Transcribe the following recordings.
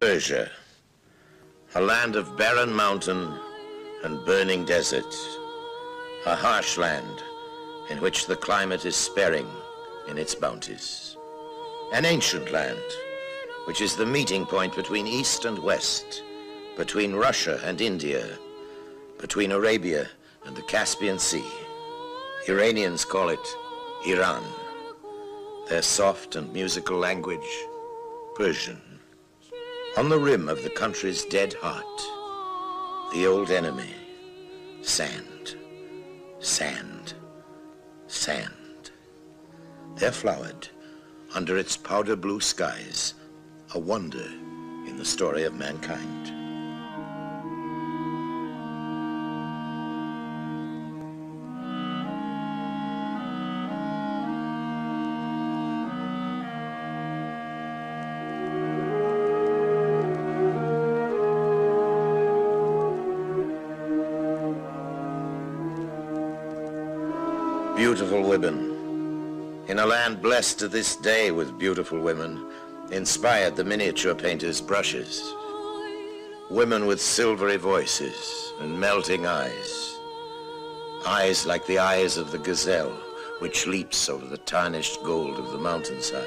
Persia, a land of barren mountain and burning desert, a harsh land in which the climate is sparing in its bounties. An ancient land, which is the meeting point between East and West, between Russia and India, between Arabia and the Caspian Sea. Iranians call it Iran. Their soft and musical language, Persian. On the rim of the country's dead heart, the old enemy, sand, sand, sand. There flowered, under its powder blue skies, a wonder in the story of mankind. Beautiful women, in a land blessed to this day with beautiful women, inspired the miniature painter's brushes. Women with silvery voices and melting eyes. Eyes like the eyes of the gazelle, which leaps over the tarnished gold of the mountainsides.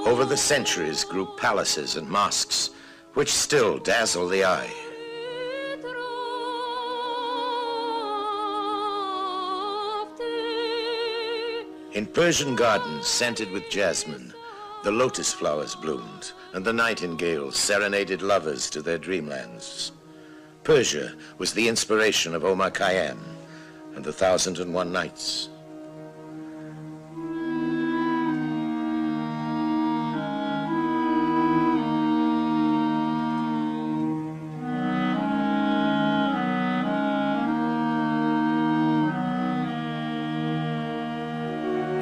Over the centuries grew palaces and mosques, which still dazzle the eye. In Persian gardens scented with jasmine, the lotus flowers bloomed, and the nightingales serenaded lovers to their dreamlands. Persia was the inspiration of Omar Khayyam and the 1001 Nights.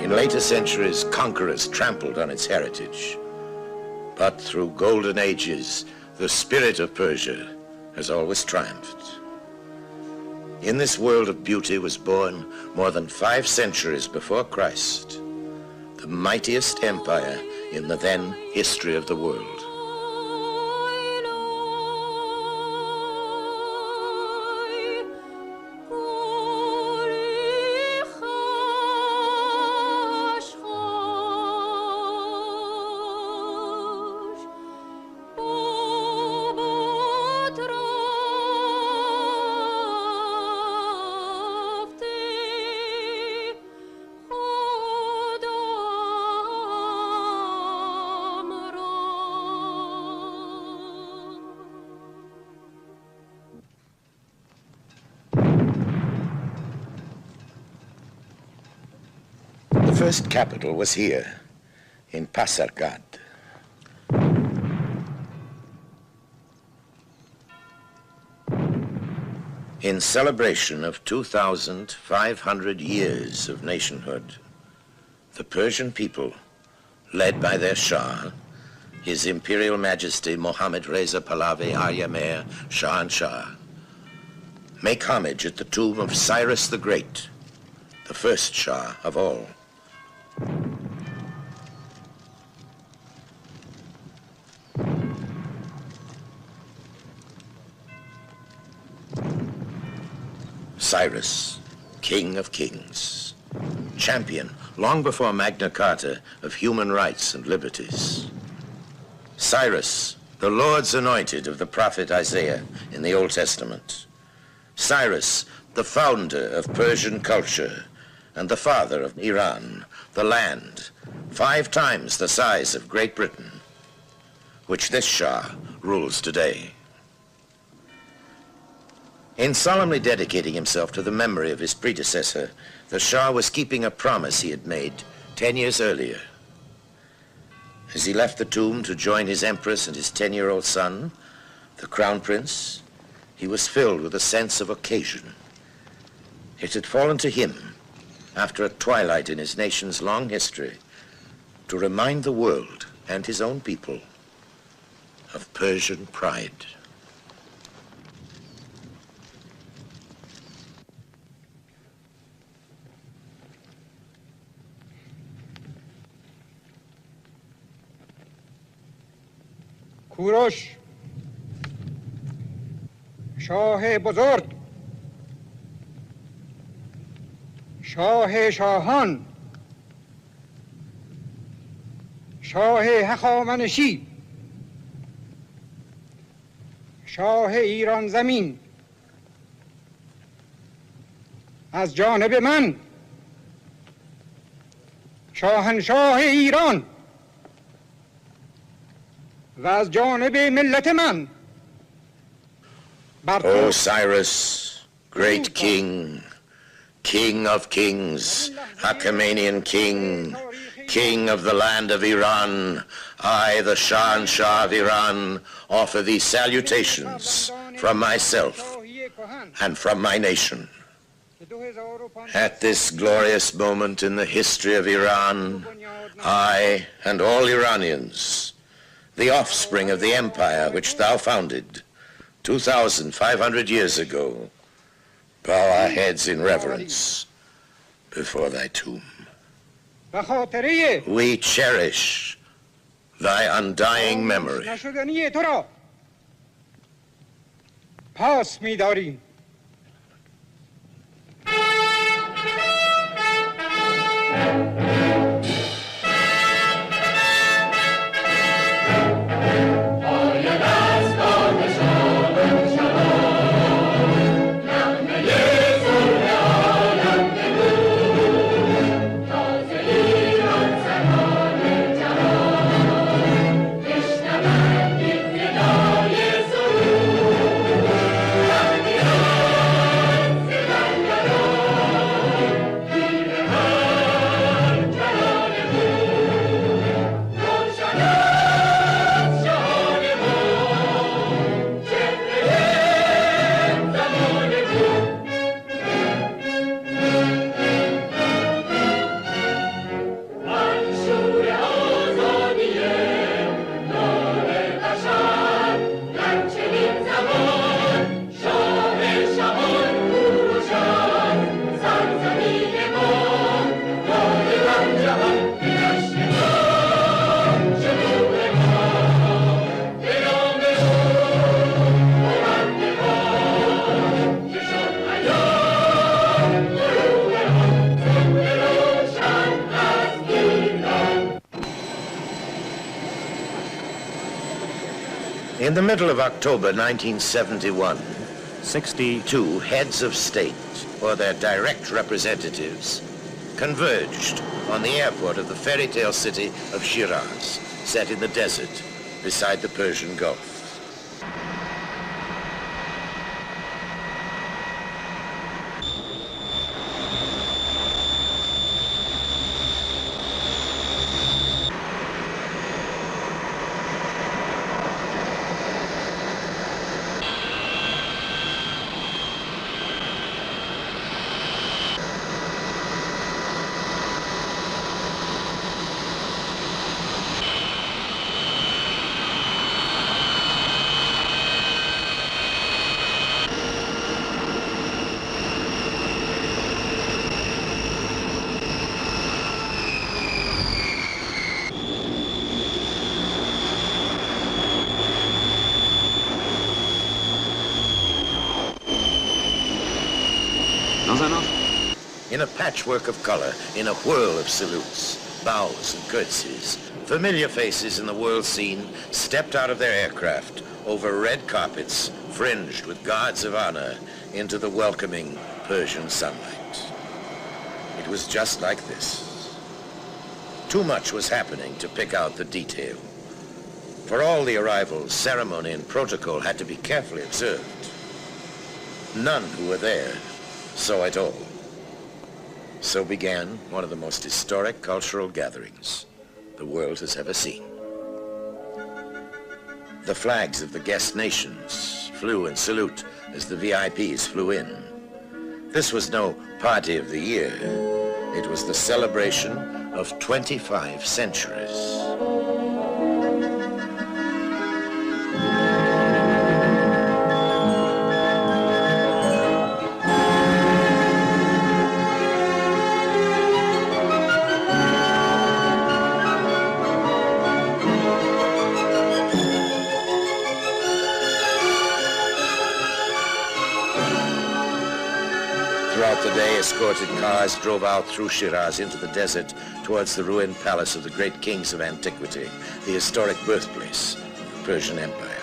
In later centuries, conquerors trampled on its heritage. But through golden ages, the spirit of Persia has always triumphed. In this world of beauty was born, more than 5 centuries before Christ, the mightiest empire in the then history of the world. The first capital was here, in Pasargad. In celebration of 2,500 years of nationhood, the Persian people, led by their Shah, His Imperial Majesty محمدرضا Pahlavi Aryamer Shahanshah, make homage at the tomb of Cyrus the Great, the first Shah of all. Cyrus, King of Kings, champion, long before Magna Carta, of human rights and liberties. Cyrus, the Lord's anointed of the prophet Isaiah in the Old Testament. Cyrus, the founder of Persian culture and the father of Iran, the land, 5 times the size of Great Britain, which this Shah rules today. In solemnly dedicating himself to the memory of his predecessor, the Shah was keeping a promise he had made 10 years earlier. As he left the tomb to join his empress and his 10-year-old son, the crown prince, he was filled with a sense of occasion. It had fallen to him, after a twilight in his nation's long history, to remind the world and his own people of Persian pride. کوروش شاه بزرگ، شاه شاهان، شاه هخامنشی، شاه ایران زمین، از جانب من شاهنشاه ایران و از جانب ملت من Osiris, great king, king of kings, Hachemenian king, king of the land of Iran, I, the Shah of Iran, offer thee salutations from myself and from my nation. At this glorious moment in the history of Iran, I and all Iranians, the offspring of the empire which thou founded 2,500 years ago, bow our heads in reverence before thy tomb. We cherish thy undying memory. In the middle of October 1971, 62 heads of state, or their direct representatives, converged on the airport of the fairy tale city of Shiraz, set in the desert beside the Persian Gulf. In a patchwork of color, in a whirl of salutes, bows and curtsies, familiar faces in the world scene stepped out of their aircraft over red carpets fringed with guards of honor into the welcoming Persian sunlight. It was just like this. Too much was happening to pick out the detail. For all the arrivals, ceremony and protocol had to be carefully observed. None who were there saw it all. So began one of the most historic cultural gatherings the world has ever seen. The flags of the guest nations flew in salute as the VIPs flew in. This was no party of the year. It was the celebration of 25 centuries. Throughout the day, escorted cars drove out through Shiraz into the desert towards the ruined palace of the great kings of antiquity, the historic birthplace of the Persian Empire.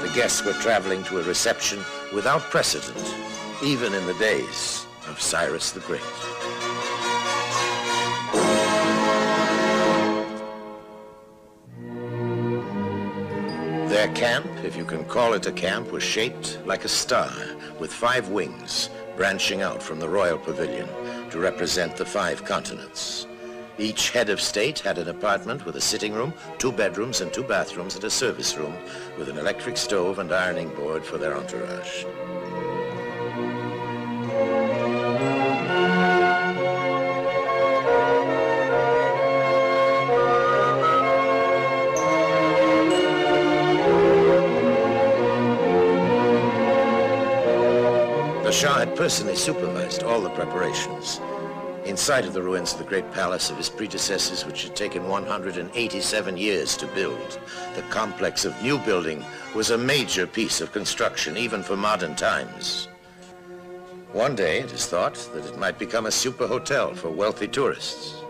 The guests were traveling to a reception without precedent, even in the days of Cyrus the Great. Their camp, if you can call it a camp, was shaped like a star with 5 wings branching out from the royal pavilion to represent the 5 continents. Each head of state had an apartment with a sitting room, 2 bedrooms and 2 bathrooms and a service room with an electric stove and ironing board for their entourage. The Shah had personally supervised all the preparations. In sight of the ruins of the great palace of his predecessors, which had taken 187 years to build, the complex of new building was a major piece of construction, even for modern times. One day, it is thought that it might become a super hotel for wealthy tourists.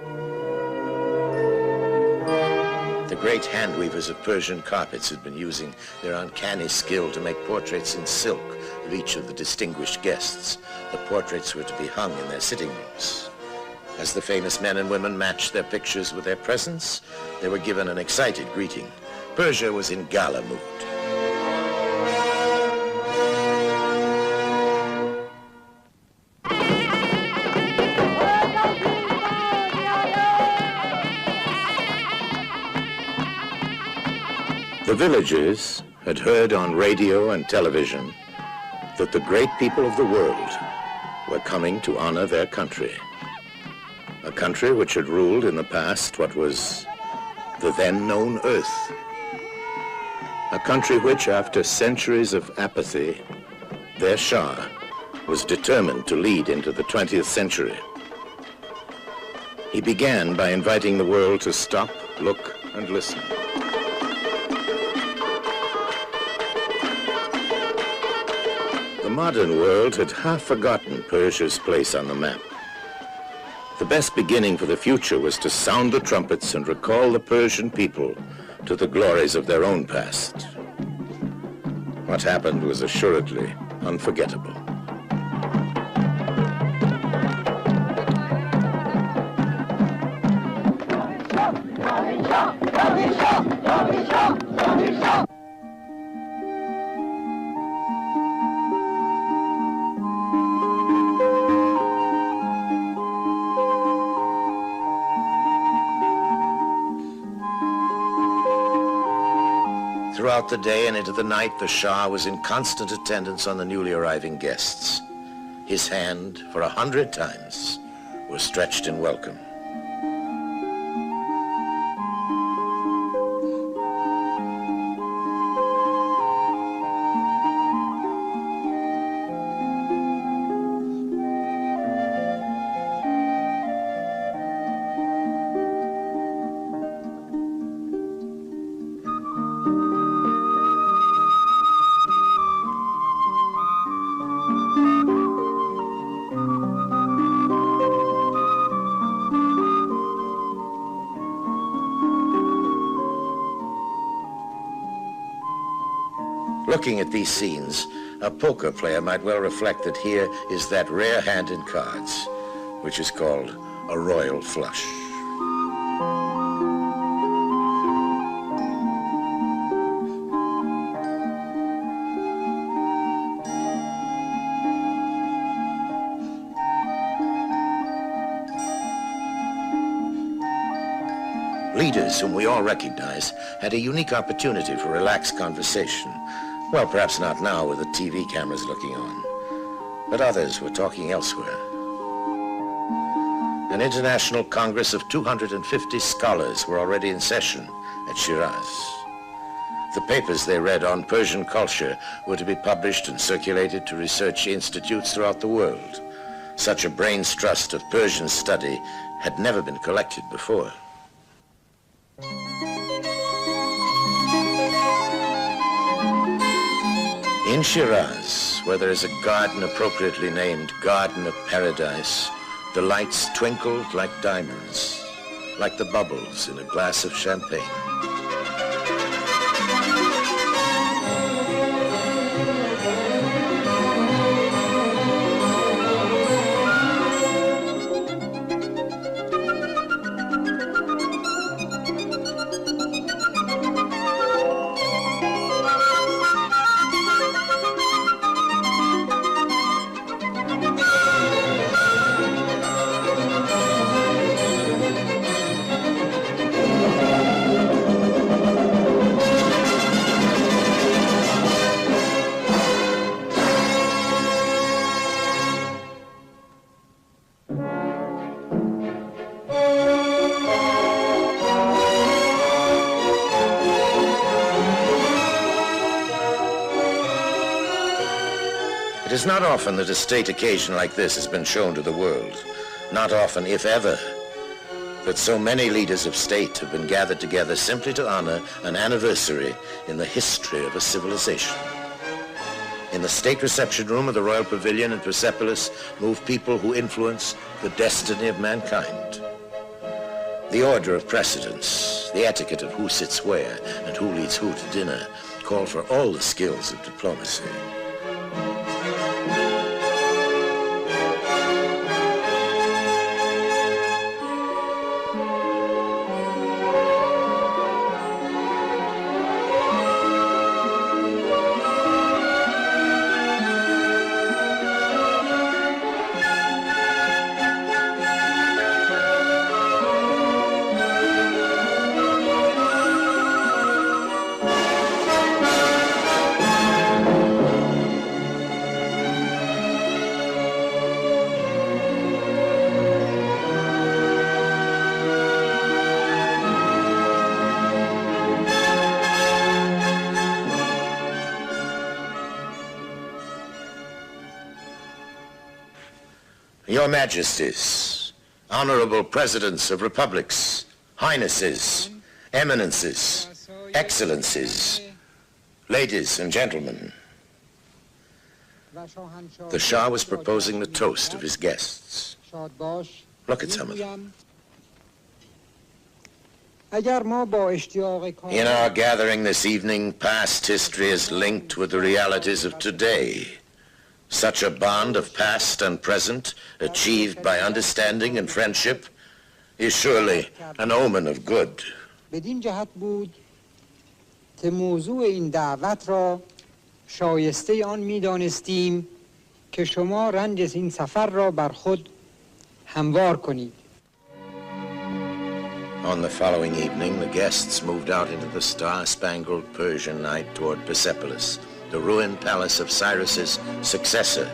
The great hand weavers of Persian carpets had been using their uncanny skill to make portraits in silk of each of the distinguished guests. The portraits were to be hung in their sitting rooms. As the famous men and women matched their pictures with their presents, they were given an excited greeting. Persia was in gala mood. The villagers had heard on radio and television that the great people of the world were coming to honor their country. A country which had ruled in the past what was the then known Earth. A country which, after centuries of apathy, their Shah was determined to lead into the 20th century. He began by inviting the world to stop, look, and listen. The modern world had half forgotten Persia's place on the map. The best beginning for the future was to sound the trumpets and recall the Persian people to the glories of their own past. What happened was assuredly unforgettable. Throughout the day and into the night, the Shah was in constant attendance on the newly arriving guests. His hand, for 100 times, was stretched in welcome. Looking at these scenes, a poker player might well reflect that here is that rare hand in cards, which is called a royal flush. Leaders whom we all recognize had a unique opportunity for relaxed conversation. Well, perhaps not now with the TV cameras looking on, but others were talking elsewhere. An international congress of 250 scholars were already in session at Shiraz. The papers they read on Persian culture were to be published and circulated to research institutes throughout the world. Such a brain's trust of Persian study had never been collected before. In Shiraz, where there is a garden appropriately named Garden of Paradise, the lights twinkled like diamonds, like the bubbles in a glass of champagne. It is not often that a state occasion like this has been shown to the world. Not often, if ever, that so many leaders of state have been gathered together simply to honor an anniversary in the history of a civilization. In the state reception room of the Royal Pavilion in Persepolis move people who influence the destiny of mankind. The order of precedence, the etiquette of who sits where and who leads who to dinner call for all the skills of diplomacy. Your Majesties, Honorable Presidents of Republics, Highnesses, Eminences, Excellencies, Ladies and Gentlemen. The Shah was proposing the toast of his guests. Look at some of them. In our gathering this evening, past history is linked with the realities of today. Such a bond of past and present, achieved by understanding and friendship, is surely an omen of good. بدین جهت بود که موضوع این دعوت را شایسته آن می‌دانستیم که شما رنج این سفر را بر خود هموار کنید. On the following evening, the guests moved out into the star-spangled Persian night toward Persepolis, the ruined palace of Cyrus's successor,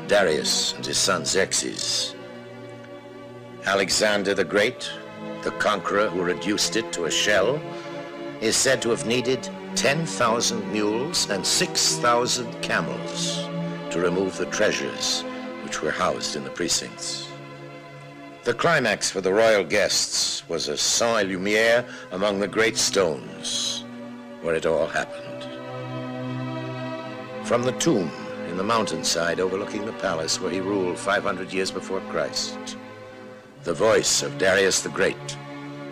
Darius, and his son Xerxes. Alexander the Great, the conqueror who reduced it to a shell, is said to have needed 10,000 mules and 6,000 camels to remove the treasures which were housed in the precincts. The climax for the royal guests was a saint-lumière among the great stones where it all happened. From the tomb in the mountainside overlooking the palace where he ruled 500 years before Christ, the voice of Darius the Great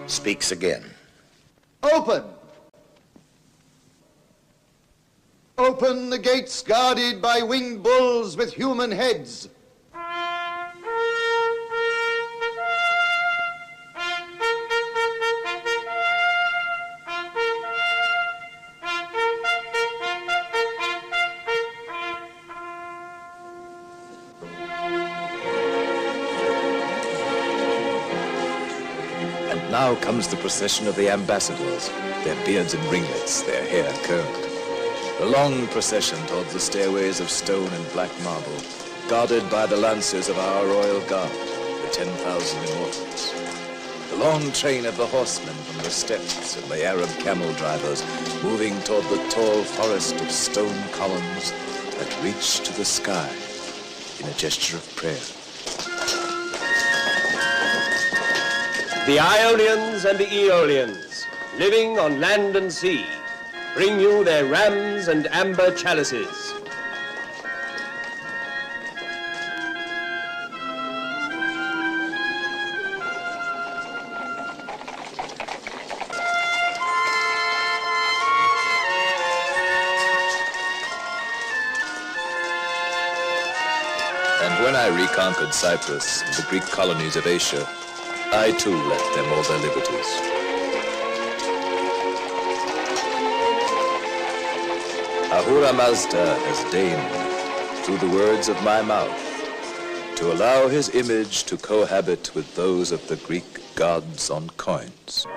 speaks again. Open! Open the gates guarded by winged bulls with human heads. Now comes the procession of the ambassadors, their beards in ringlets, their hair curled. A long procession towards the stairways of stone and black marble, guarded by the lancers of our royal guard, the 10,000 immortals. The long train of the horsemen from the steppes and the Arab camel drivers moving toward the tall forest of stone columns that reach to the sky in a gesture of prayer. The Ionians and the Aeolians, living on land and sea, bring you their rams and amber chalices. when I reconquered Cyprus and the Greek colonies of Asia, I too left them all their liberties. Ahura Mazda has deigned, through the words of my mouth, to allow his image to cohabit with those of the Greek gods on coins.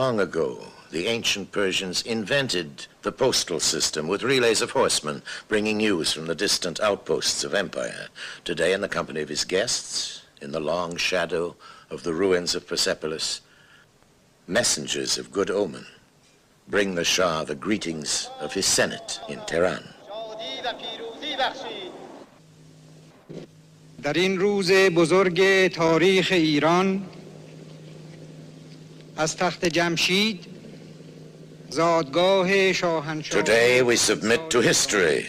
Long ago, the ancient Persians invented the postal system with relays of horsemen bringing news from the distant outposts of empire. Today, in the company of his guests, in the long shadow of the ruins of Persepolis, messengers of good omen bring the Shah the greetings of his Senate in Tehran. در این روز بزرگ تاریخ ایران از تخت جمشید زادگاه شاهنشاه Today we submit to history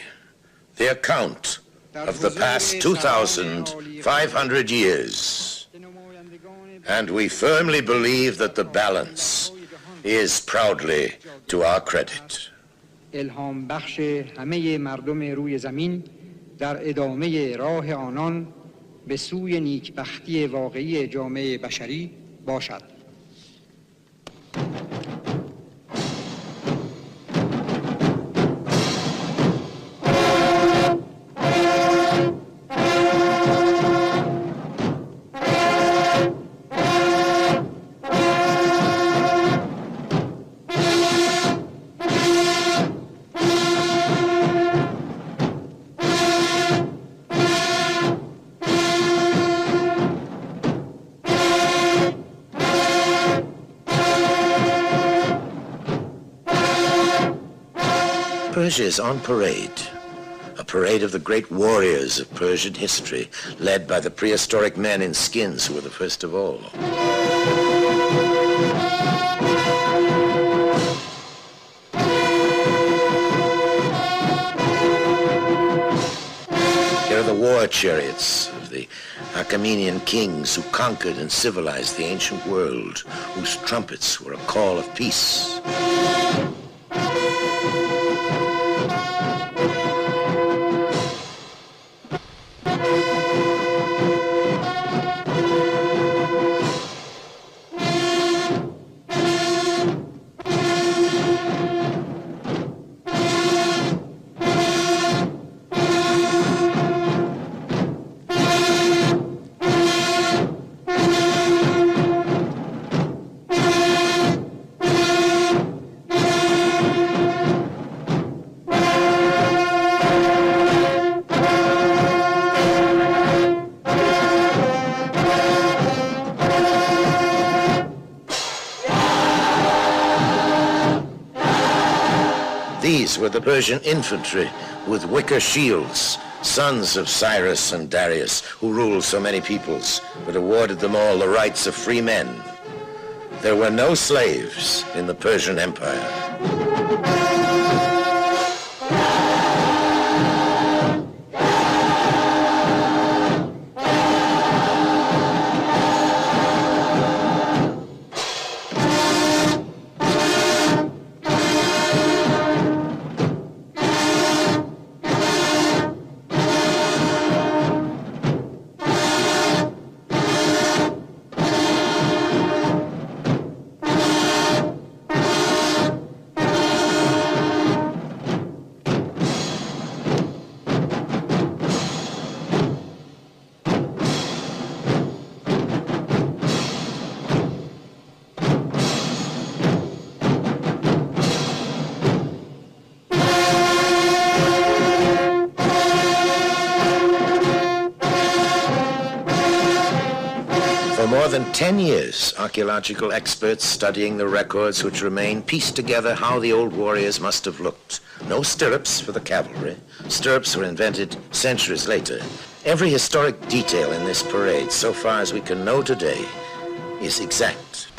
the account of the past 2,500 years, and we firmly believe that the balance is proudly to our credit. الهام بخش همه مردم روی زمین در ادامه راه آنان به سوی نیکبختی واقعی جامعه بشری باشد. Persia is on parade, a parade of the great warriors of Persian history, led by the prehistoric men in skins who were the first of all. Here are the war chariots of the Achaemenian kings who conquered and civilized the ancient world, whose trumpets were a call of peace. These were the Persian infantry with wicker shields, sons of Cyrus and Darius, who ruled so many peoples, but awarded them all the rights of free men. There were no slaves in the Persian Empire. For more than 10 years, archaeological experts studying the records which remain pieced together how the old warriors must have looked. No stirrups for the cavalry. Stirrups were invented centuries later. Every historic detail in this parade, so far as we can know today, is exact.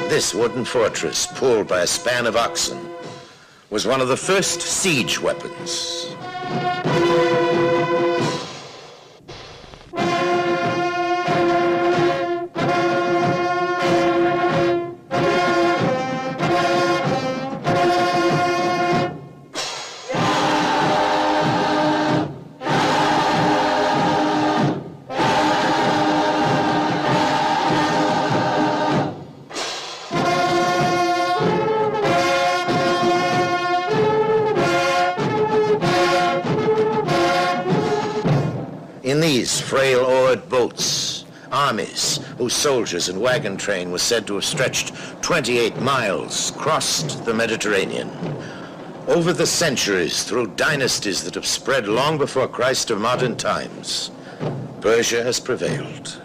This wooden fortress, pulled by a span of oxen, was one of the first siege weapons. In these frail oared boats, armies whose soldiers and wagon train was said to have stretched 28 miles crossed the Mediterranean. Over the centuries, through dynasties that have spread long before Christ of modern times, Persia has prevailed.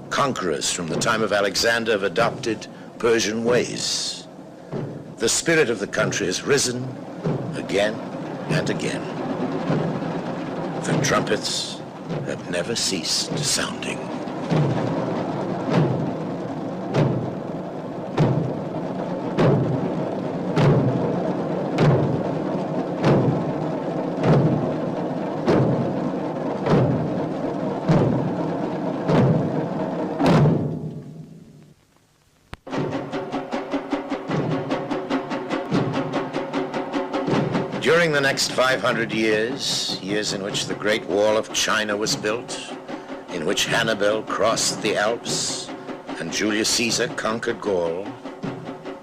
Conquerors from the time of Alexander have adopted Persian ways. The spirit of the country has risen again and again. The trumpets have never ceased sounding. During the next 500 years, years in which the Great Wall of China was built, in which Hannibal crossed the Alps and Julius Caesar conquered Gaul,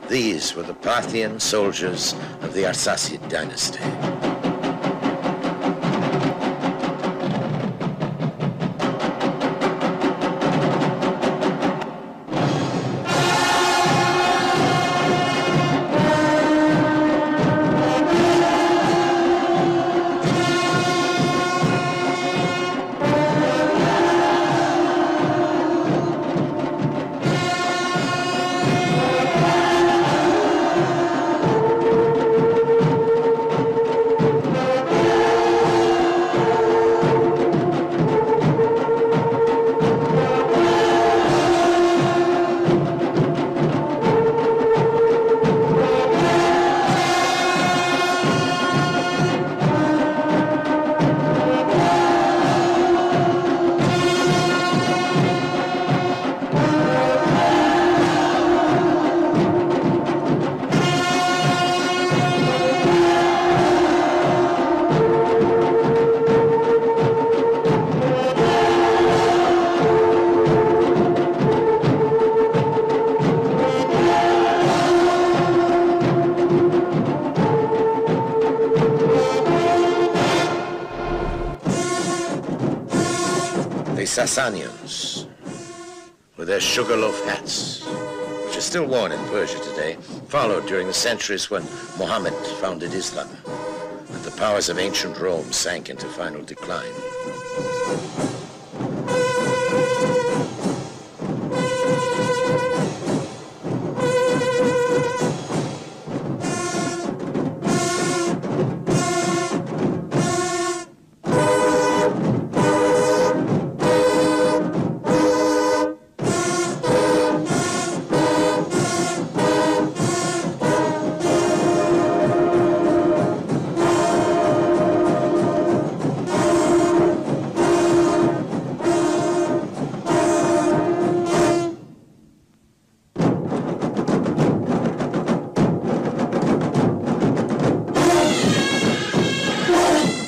these were the Parthian soldiers of the Arsacid dynasty. Sasanians, with their sugarloaf hats, which are still worn in Persia today, followed during the centuries when Muhammad founded Islam. At the powers of ancient Rome sank into final decline.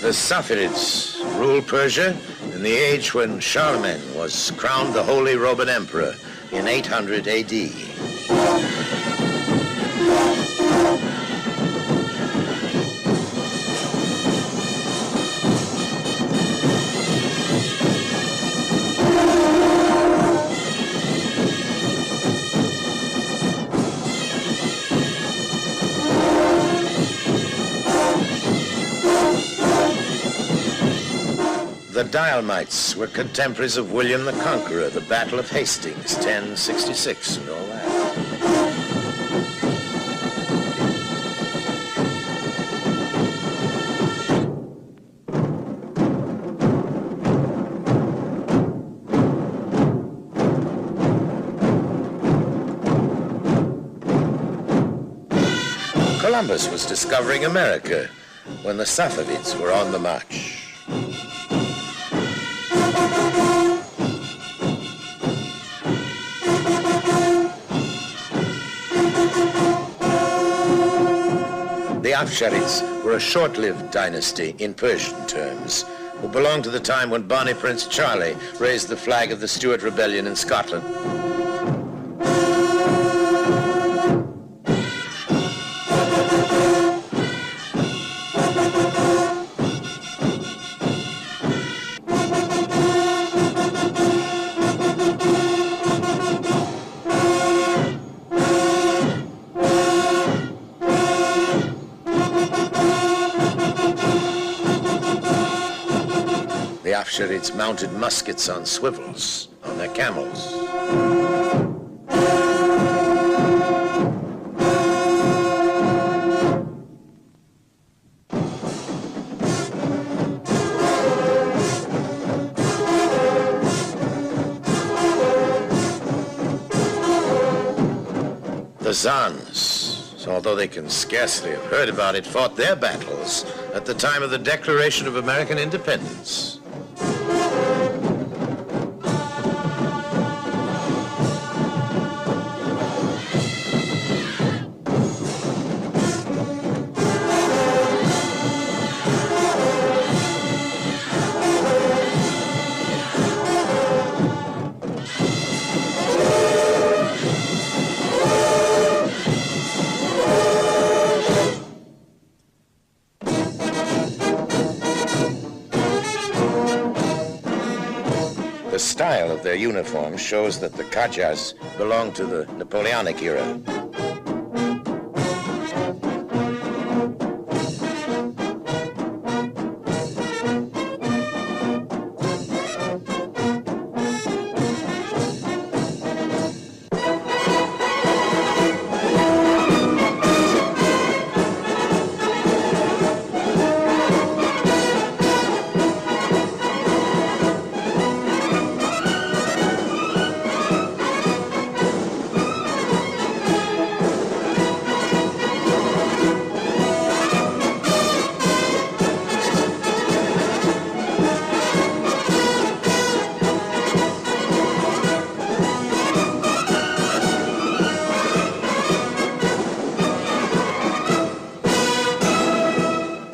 The Safavids ruled Persia in the age when Charlemagne was crowned the Holy Roman Emperor in 800 AD. The Dialmites were contemporaries of William the Conqueror, the Battle of Hastings, 1066, and all that. Columbus was discovering America when the Safavids were on the march. The Afsharids were a short-lived dynasty in Persian terms, who belonged to the time when Bonnie Prince Charlie raised the flag of the Stuart Rebellion in Scotland. The Afsharids mounted muskets on swivels on their camels. The Zans, although they can scarcely have heard about it, fought their battles at the time of the Declaration of American Independence. The style of their uniforms shows that the Qajas belonged to the Napoleonic era.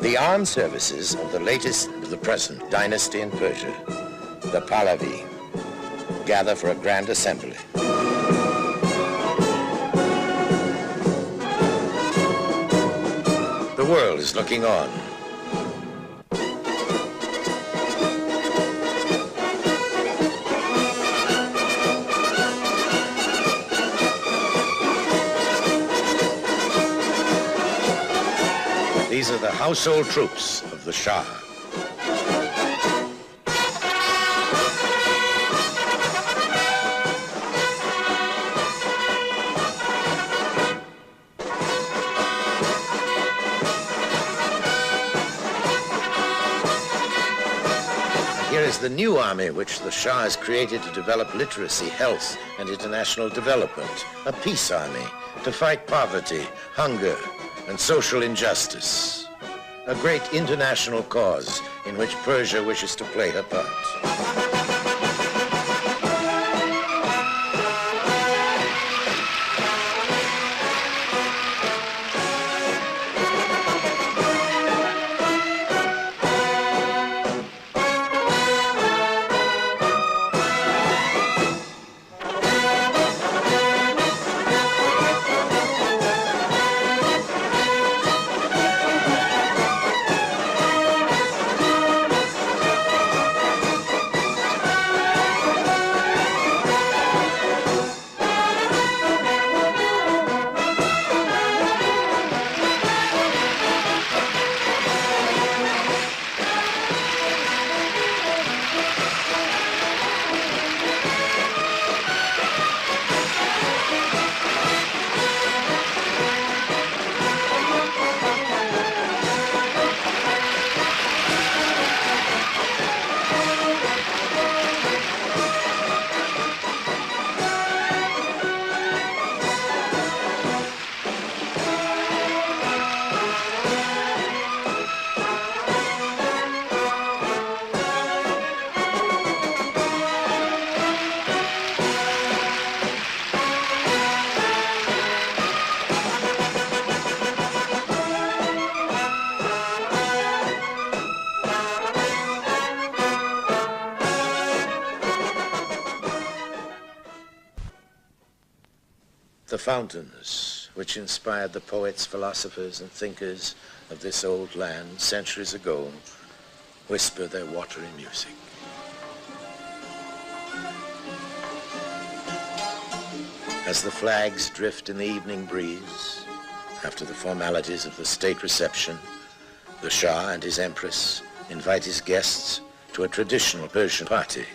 The armed services of the latest of the present dynasty in Persia, the Pahlavi, gather for a grand assembly. The world is looking on. These These are the household troops of the Shah. Here is the new army which the Shah has created to develop literacy, health, and international development. A peace army to fight poverty, hunger, and social injustice. A great international cause in which Persia wishes to play her part. The fountains, which inspired the poets, philosophers, and thinkers of this old land centuries ago, whisper their watery music. As the flags drift in the evening breeze, after the formalities of the state reception, the Shah and his Empress invite his guests to a traditional Persian party.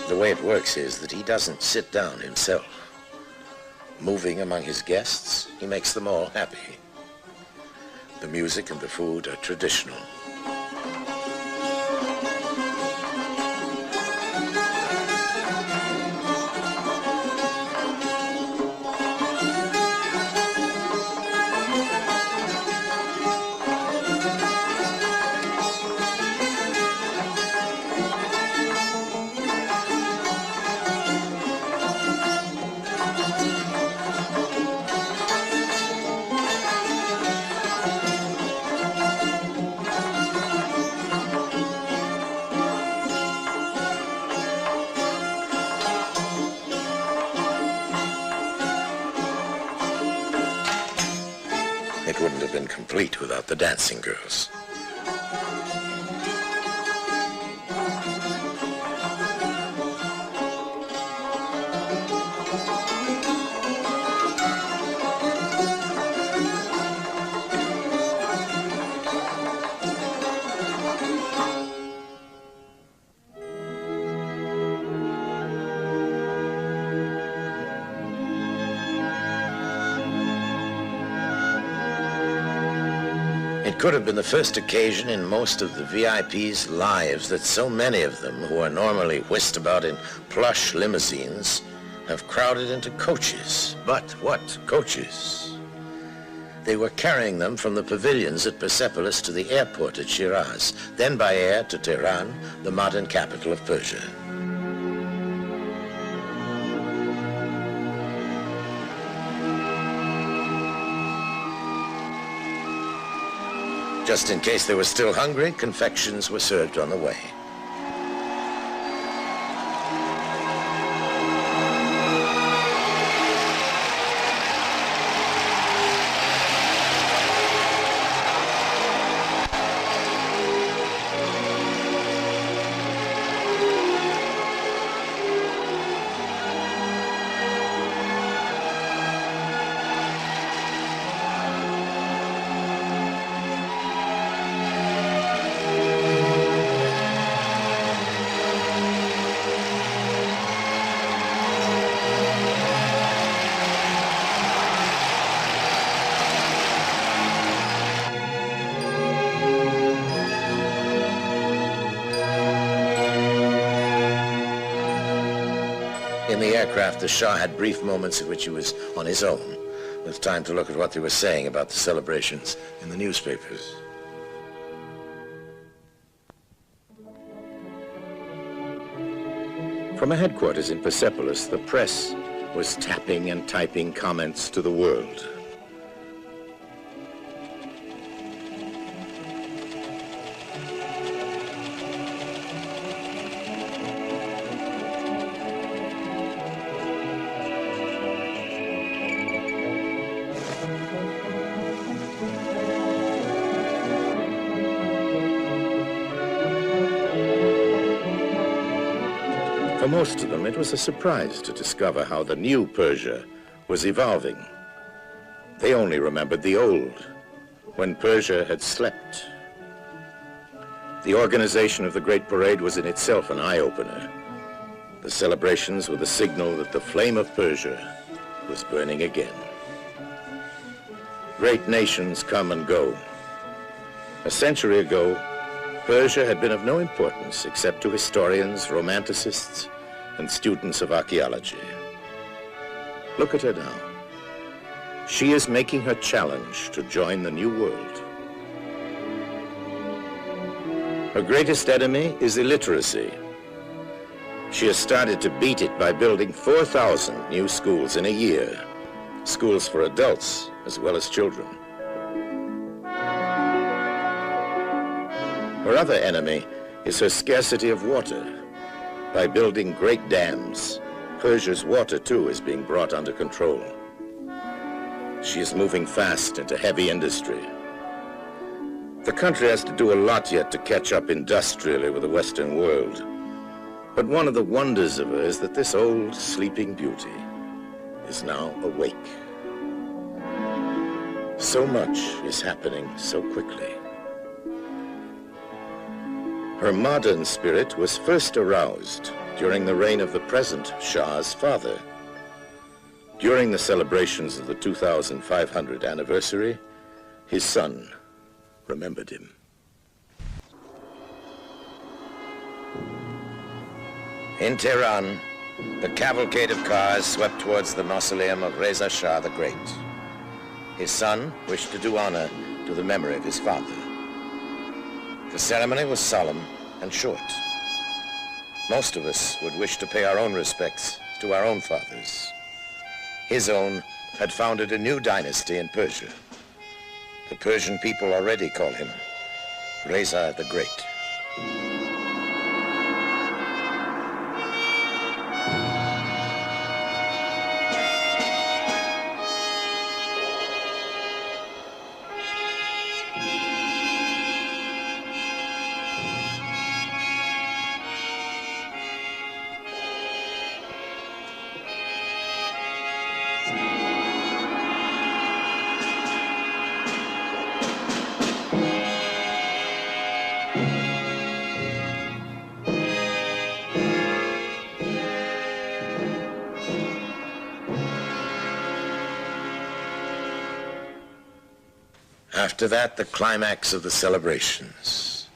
The way it works is that he doesn't sit down himself. Moving among his guests, he makes them all happy. The music and the food are traditional. It wouldn't have been complete without the dancing girls. It could have been the first occasion in most of the VIPs' lives that so many of them, who are normally whisked about in plush limousines, have crowded into coaches. But what coaches? They were carrying them from the pavilions at Persepolis to the airport at Shiraz, then by air to Tehran, the modern capital of Persia. Just in case they were still hungry, confections were served on the way. In the aircraft, the Shah had brief moments in which he was on his own, with time to look at what they were saying about the celebrations in the newspapers. From a headquarters in Persepolis, the press was tapping and typing comments to the world. For most of them, it was a surprise to discover how the new Persia was evolving. They only remembered the old, when Persia had slept. The organization of the Great Parade was in itself an eye-opener. The celebrations were the signal that the flame of Persia was burning again. Great nations come and go. A century ago, Persia had been of no importance except to historians, romanticists, and students of archaeology. Look at her now. She is making her challenge to join the new world. Her greatest enemy is illiteracy. She has started to beat it by building 4,000 new schools in a year, schools for adults as well as children. Her other enemy is her scarcity of water. By building great dams, Persia's water too is being brought under control. She is moving fast into heavy industry. The country has to do a lot yet to catch up industrially with the Western world. But one of the wonders of her is that this old sleeping beauty is now awake. So much is happening so quickly. Her modern spirit was first aroused during the reign of the present Shah's father. During the celebrations of the 2500th anniversary, his son remembered him. In Tehran, the cavalcade of cars swept towards the mausoleum of Reza Shah the Great. His son wished to do honor to the memory of his father. The ceremony was solemn and short. Most of us would wish to pay our own respects to our own fathers. His own had founded a new dynasty in Persia. The Persian people already call him Reza the Great. After that, the climax of the celebrations.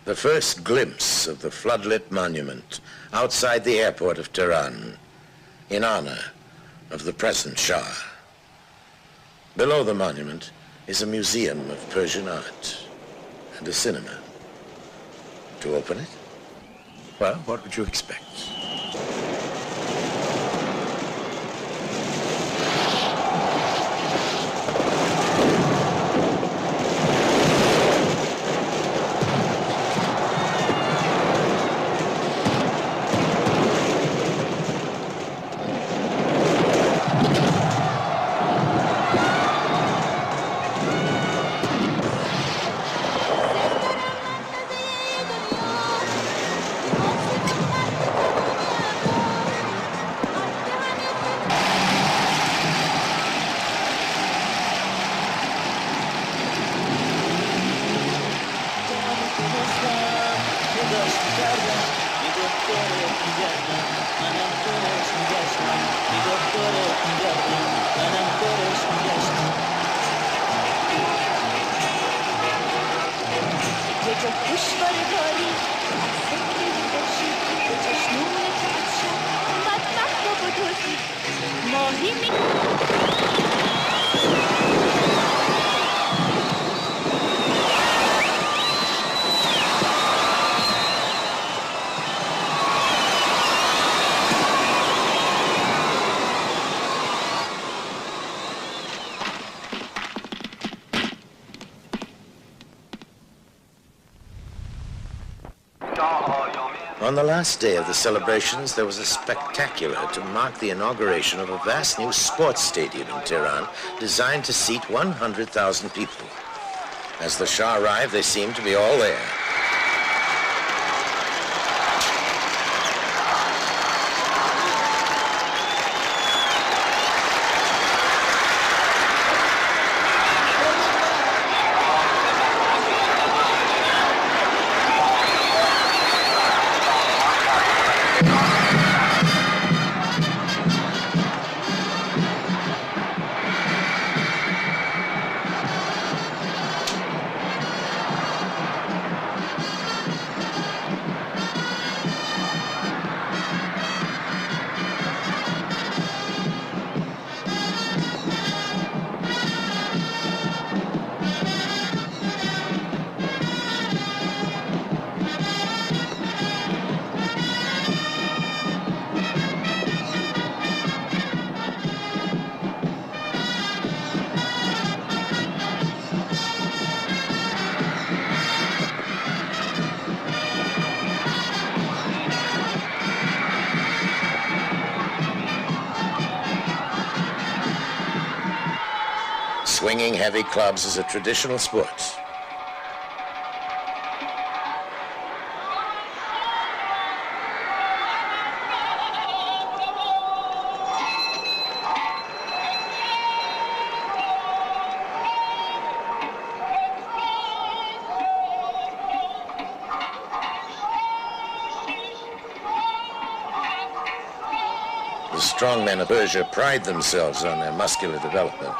The first glimpse of the floodlit monument outside the airport of Tehran in honor of the present Shah. Below the monument is a museum of Persian art and a cinema. To open it? Well, what would you expect? On the last day of the celebrations, there was a spectacular to mark the inauguration of a vast new sports stadium in Tehran designed to seat 100,000 people. As the Shah arrived, they seemed to be all there. Swinging heavy clubs is a traditional sport. The strong men of Persia pride themselves on their muscular development.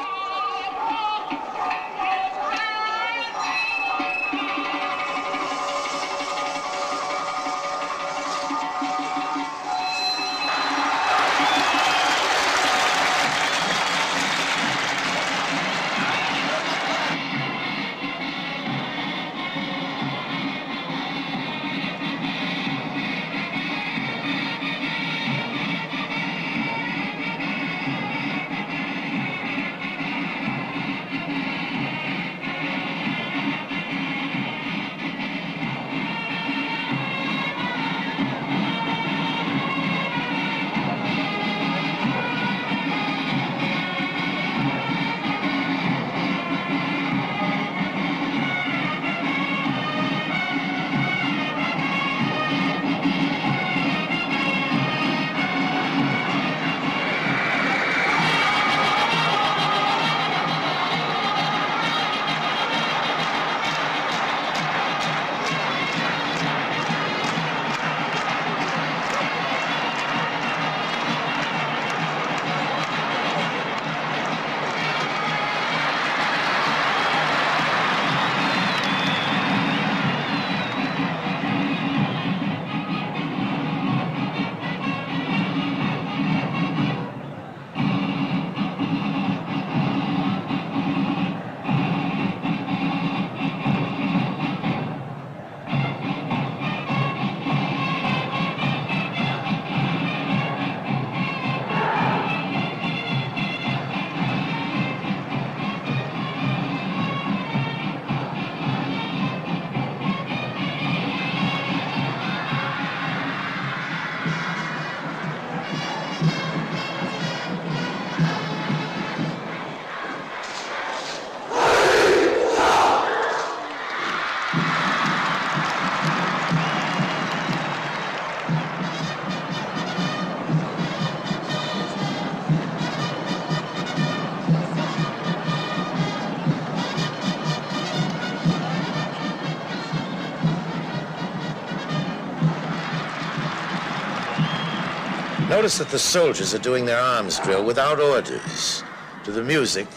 Notice that the soldiers are doing their arms drill without orders, to the music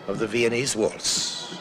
of the Viennese waltz.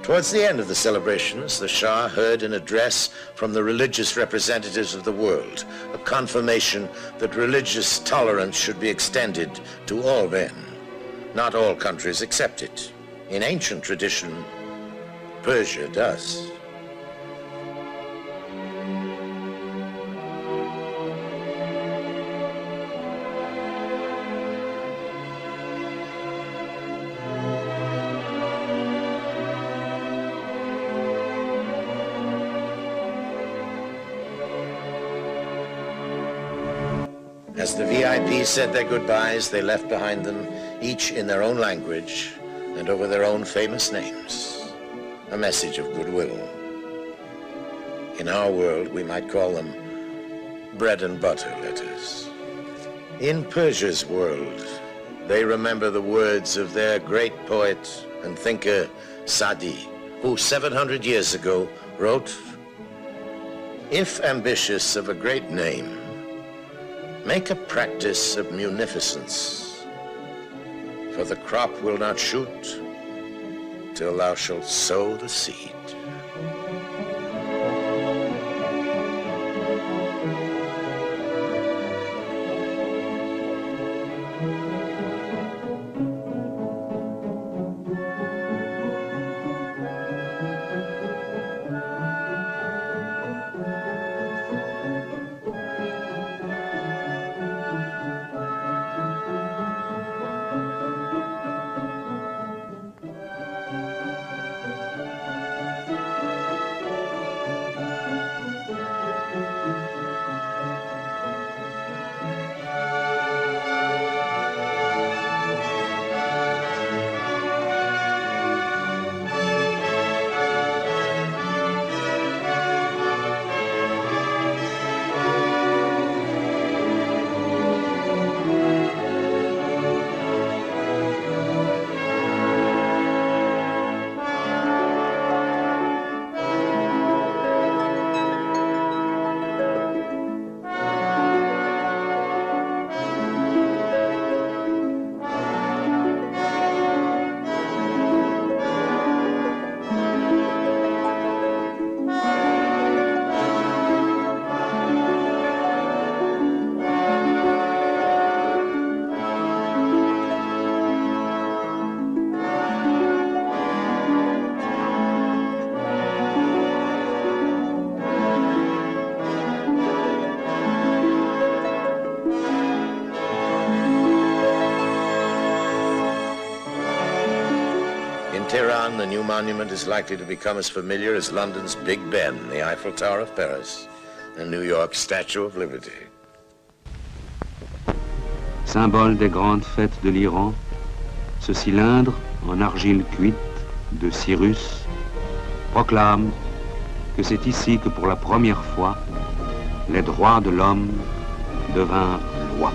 Towards the end of the celebrations, the Shah heard an address from the religious representatives of the world, a confirmation that religious tolerance should be extended to all men. Not all countries accept it. In ancient tradition, Persia does. As the VIPs said their goodbyes, they left behind them, each in their own language and over their own famous names, a message of goodwill. In our world, we might call them bread and butter letters. In Persia's world, they remember the words of their great poet and thinker, Sadi, who 700 years ago wrote, "If ambitious of a great name, make a practice of munificence, for the crop will not shoot till thou shalt sow the seed." Tehran, the new monument is likely to become as familiar as London's Big Ben, the Eiffel Tower of Paris, and New York's Statue of Liberty. Symbole des grandes fêtes de l'Iran, ce cylindre en argile cuite de Cyrus proclame que c'est ici que pour la première fois les droits de l'homme devinrent loi.